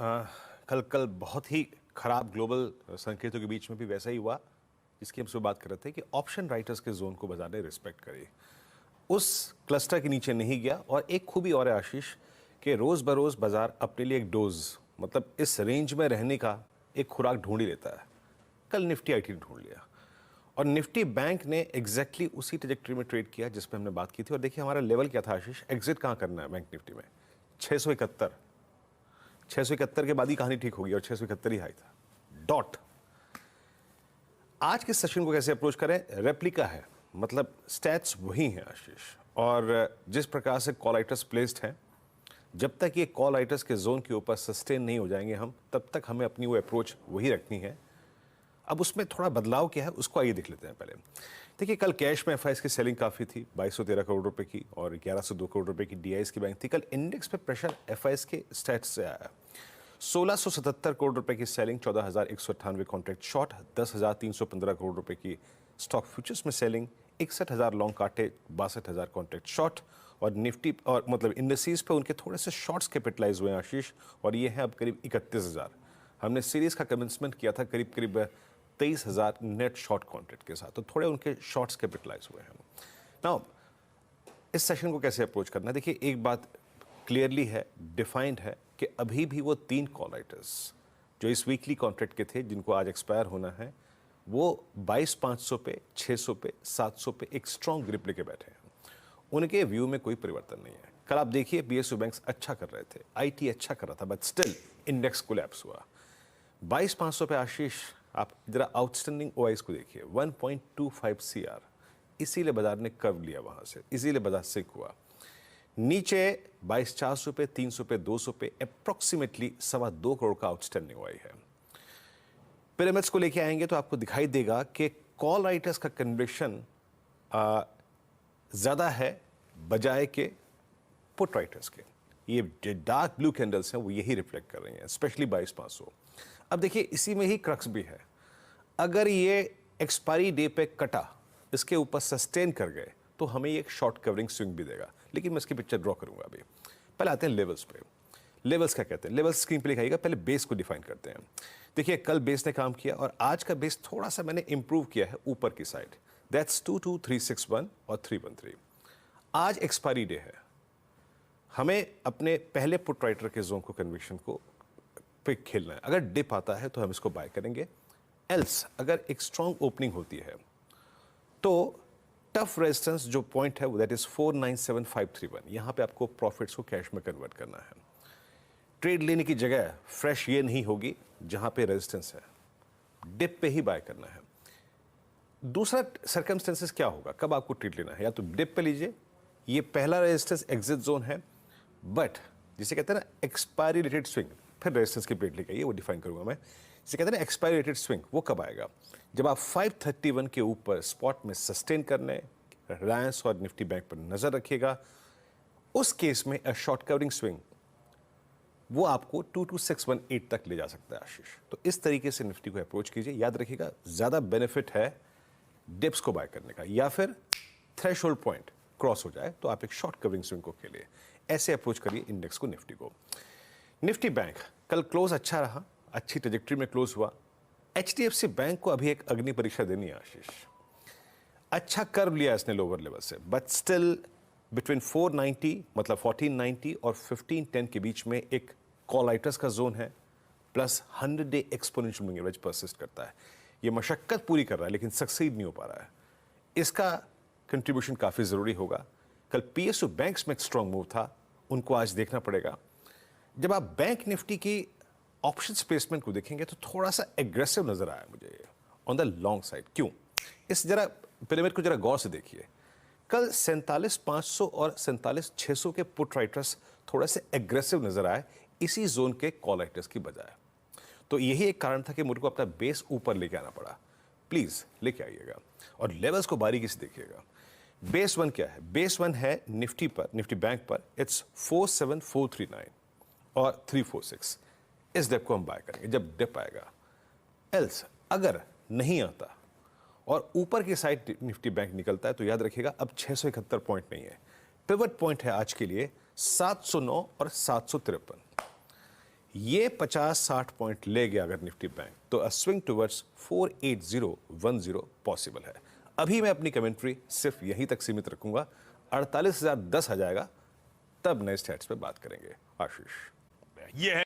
कल बहुत ही खराब ग्लोबल संकेतों के बीच में भी वैसा ही हुआ जिसकी हम सुबह बात कर रहे थे कि ऑप्शन राइटर्स के जोन को बाजार ने रिस्पेक्ट करी, उस क्लस्टर के नीचे नहीं गया। और एक खूबी और है आशीष कि रोज़ बरोज़ बाजार अपने लिए एक डोज, मतलब इस रेंज में रहने का एक खुराक ढूंढ ही लेता है। कल निफ्टी आईटी ने ढूंढ लिया और निफ्टी बैंक ने एग्जैक्टली उसी ट्रेजेक्टरी में ट्रेड किया जिस पे हमने बात की थी। और देखिए हमारा लेवल क्या था आशीष, एग्जिट कहाँ करना है बैंक निफ्टी में, 671 के बाद ही कहानी ठीक होगी और 671 ही हाई था डॉट। आज के सेशन को कैसे अप्रोच करें, रेप्लिका है, मतलब स्टैट्स वही हैं आशीष। और जिस प्रकार से कॉल राइटर्स प्लेस्ड हैं, जब तक ये कॉल राइटर्स के जोन के ऊपर सस्टेन नहीं हो जाएंगे हम, तब तक हमें अपनी वो अप्रोच वही रखनी है। अब उसमें थोड़ा बदलाव क्या है उसको आइए देख लेते हैं। पहले देखिए कल कैश में एफआईएस की सेलिंग काफ़ी थी, 2213 करोड़ रुपए की, और 1102 करोड़ रुपए की डीआईएस की बैंक थी। कल इंडेक्स पे प्रेशर एफआईएस के स्टैट्स से आया। 1677 करोड़ रुपए की सेलिंग, 14,198 कॉन्ट्रैक्ट शॉर्ट, 10,315 करोड़ रुपए की स्टॉक फ्यूचर्स में सेलिंग, 61,000 लॉन्ग काटे, 62,000 कॉन्ट्रैक्ट शॉर्ट। और निफ्टी और मतलब इंडस्ट्रीज पे उनके थोड़े से शॉर्ट्स कैपिटलाइज हुए हैं आशीष, और ये है अब करीब 31,000। हमने सीरीज का कमेंसमेंट किया था करीब 23,000 नेट शॉर्ट कॉन्ट्रैक्ट के साथ, तो थोड़े उनके शॉर्ट्स कैपिटलाइज हुए हैं। नाउ इस सेशन को कैसे अप्रोच करना है, देखिए एक बात क्लियरली है, डिफाइंड है कि अभी भी वो 3 कॉल राइटर्स जो इस वीकली कॉन्ट्रैक्ट के थे जिनको आज एक्सपायर होना है, वो 22,500 पे, 600 पे, 700 पे एक स्ट्रॉन्ग ग्रिप लेके बैठे हैं। उनके व्यू में कोई परिवर्तन नहीं है। कल आप देखिए पीएसयू बैंक्स अच्छा कर रहे थे, आईटी अच्छा कर रहा था, बट स्टिल इंडेक्स कोलैप्स हुआ। 22,500 पे आशीष आप जरा आउटस्टैंडिंग ओआईस को देखिए, 1.25 सीआर, इसीलिए बाजार ने कर्व लिया वहां से, इसीलिए बाजार सिक हुआ। नीचे 22,400 पे, 300 पे, 200 पे अप्रोक्सीमेटली 2.25 करोड़ का आउटस्टैंडिंग ओआई है। पिरामिड्स को लेके आएंगे तो आपको दिखाई देगा कि कॉल राइटर्स का कन्विक्शन ज्यादा है बजाय के पुट राइटर्स के। ये जो डार्क ब्लू कैंडल्स हैं वो यही रिफ्लेक्ट कर रही हैं, स्पेशली 22,500। अब देखिए इसी में ही क्रक्स भी है, अगर ये एक्सपायरी डे पे कटा, इसके ऊपर सस्टेन कर गए तो हमें ये एक शॉर्ट कवरिंग स्विंग भी देगा, लेकिन मैं इसकी पिक्चर ड्रॉ करूंगा अभी। पहले आते हैं लेवल्स पे। लेवल्स क्या कहते हैं, लेवल्स स्क्रीन पे लिखाइएगा। पहले बेस को डिफाइन करते हैं। देखिए कल बेस ने काम किया और आज का बेस थोड़ा सा मैंने इंप्रूव किया है ऊपर की साइड, दैट्स 22,361 और 313। आज एक्सपायरी डे है, हमें अपने पहले पुट राइटर के जोन को कन्विक्शन को पे खेलना है। अगर डिप आता है तो हम इसको बाय करेंगे, एल्स अगर एक स्ट्रॉन्ग ओपनिंग होती है तो टफ रेजिस्टेंस जो पॉइंट है वो दैट इज 497,531, यहां पे आपको प्रॉफिट्स को कैश में कन्वर्ट करना है। ट्रेड लेने की जगह फ्रेश ये नहीं होगी जहां पे रेजिस्टेंस है, डिप पे ही बाय करना है। दूसरा सर्कमस्टेंसेस क्या होगा, कब आपको ट्रेड लेना है, या तो डिप पे लीजिए, ये पहला रेजिस्टेंस एग्जिट जोन है, बट जिसे कहते हैं ना एक्सपायरी रेटेड स्विंग, फिर रेजिस्टेंस की ब्रेक लेके आइए, वो डिफाइन करूंगा मैं। जिसे कहते हैं ना एक्सपायरी रेटेड स्विंग, वो कब आएगा, जब आप 531 के ऊपर स्पॉट में सस्टेन करने, रिलायंस और निफ्टी बैंक पर नजर रखिएगा। उस केस में अ शॉर्ट कवरिंग स्विंग वो आपको 22,618 तक ले जा सकता है आशीष। तो इस तरीके से निफ्टी को अप्रोच कीजिए। याद रखिएगा ज्यादा बेनिफिट है डिप्स को बाय करने का, या फिर थ्रेशोल्ड पॉइंट क्रॉस हो जाए तो आप एक शॉर्ट कवरिंग स्विंग को खेलिए। ऐसे अप्रोच करिए इंडेक्स को, निफ्टी को। निफ्टी बैंक कल क्लोज अच्छा रहा, अच्छी ट्रेजेक्टरी में क्लोज हुआ। एचडीएफसी बैंक को अभी एक अग्नि परीक्षा देनी है आशीष। अच्छा कर्व लिया इसने लोअर लेवल से, बट स्टिल बिटवीन 490 मतलब 1490 और 1510 के बीच में एक कॉल राइटर्स का जोन है, plus 100 day exponential moving average persist करता है। ये मशक्कत पूरी कर रहा है लेकिन सक्सीड नहीं हो पा रहा है, इसका कंट्रीब्यूशन काफी जरूरी होगा। कल पीएसयू बैंक्स में एक स्ट्रॉन्ग मूव था, उनको आज देखना पड़ेगा। जब आप बैंक निफ्टी की ऑप्शंस प्लेसमेंट को देखेंगे तो थोड़ा सा एग्रेसिव नजर आया मुझे ऑन द लॉन्ग साइड। क्यों, इस जरा पिरामिड को जरा गौर से देखिए। कल 47,500 और 47,600 के पुट राइटर्स थोड़े से एग्रेसिव नजर आए इसी जोन के कॉल राइटर्स की बजाय। तो यही एक कारण था कि मुझको अपना बेस ऊपर लेके आना पड़ा। प्लीज लेके आइएगा और लेवल्स को बारीकी से देखिएगा। बेस वन क्या है, बेस वन है निफ्टी पर, निफ्टी बैंक पर इट्स 47439 और 346। इस डिप को हम बाय करेंगे जब डिप आएगा। एल्स अगर नहीं आता और ऊपर की साइड निफ्टी बैंक निकलता है तो याद रखिएगा अब 671 पॉइंट नहीं है, पिवट पॉइंट है आज के लिए 709 और 753। ये 50-60 पॉइंट ले गया अगर निफ्टी बैंक, तो अ स्विंग टुवर्ड्स 48010 पॉसिबल है। अभी मैं अपनी कमेंट्री सिर्फ यहीं तक सीमित रखूंगा। 48,010 आ जाएगा तब नए स्टैट्स पे बात करेंगे। आशीष, ये है